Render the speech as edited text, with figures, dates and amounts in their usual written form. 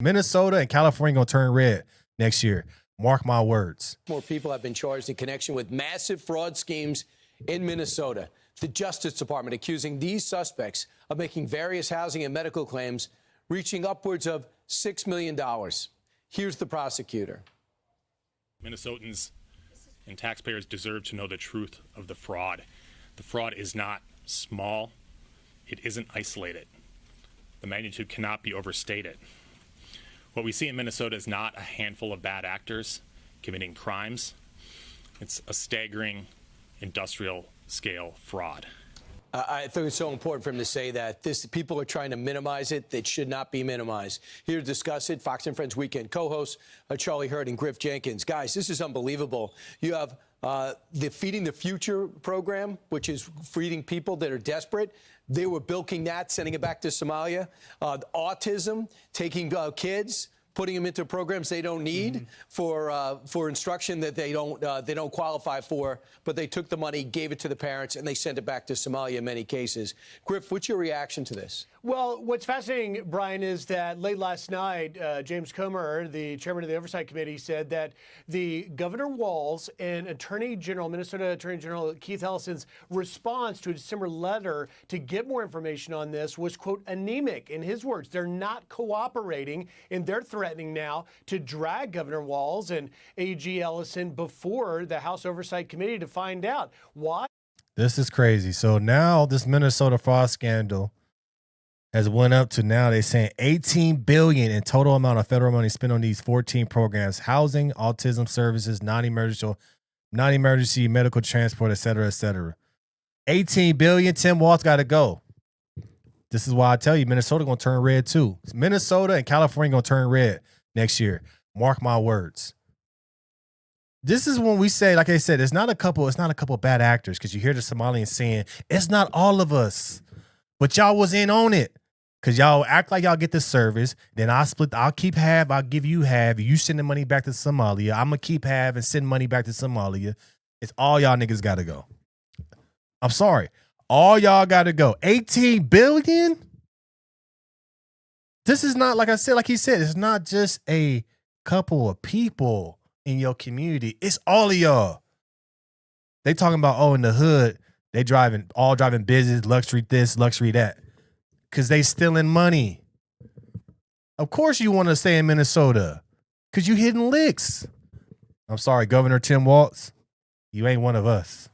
Minnesota and California going to turn red next year. Mark my words. More people have been charged in connection with massive fraud schemes in Minnesota. The Justice Department accusing these suspects of making various housing and medical claims reaching upwards of $6 million. Here's the prosecutor. Minnesotans and taxpayers deserve to know the truth of the fraud. The fraud is not small. It isn't isolated. The magnitude cannot be overstated. What we see in Minnesota is not a handful of bad actors committing crimes. It's a staggering industrial scale fraud. I think it's so important for him to say that people are trying to minimize it. It should not be minimized. Here to discuss it, Fox and Friends Weekend co-hosts Charlie Hurd and Griff Jenkins. Guys, this is unbelievable. You have the Feeding the Future program, which is feeding people that are desperate. They were bilking that, sending it back to Somalia. Autism, taking kids, putting them into programs they don't need for instruction that they don't qualify for, but they took the money, gave it to the parents, and they sent it back to Somalia in many cases. Griff, what's your reaction to this? Well, what's fascinating, Brian, is that late last night, James Comer, the chairman of the Oversight Committee, said that the Governor Walz and Minnesota Attorney General Keith Ellison's response to a December letter to get more information on this was, quote, anemic. In his words, they're not cooperating, and they're threatening now to drag Governor Walz and AG Ellison before the House Oversight Committee to find out why. This is crazy. So now this Minnesota fraud scandal has went up to now they're saying $18 billion in total amount of federal money spent on these 14 programs: housing, autism services, non-emergency medical transport, et cetera, et cetera. $18 billion. Tim Walz got to go. This is why I tell you, Minnesota going to turn red too. Minnesota and California going to turn red next year. Mark my words. This is when we say, like I said, it's not a couple bad actors, because you hear the Somalians saying it's not all of us, but y'all was in on it. Because y'all act like y'all get the service, then I'll keep half, I'll give you half. You send the money back to Somalia, I'm going to keep half and send money back to Somalia. It's all y'all niggas got to go. I'm sorry. All y'all got to go. $18 billion? This is not, like I said, like he said, it's not just a couple of people in your community. It's all of y'all. They talking about, oh, in the hood, they all driving business, luxury this, luxury that. Because they stealing money. Of course you want to stay in Minnesota. Because you hitting licks. I'm sorry, Governor Tim Walz. You ain't one of us.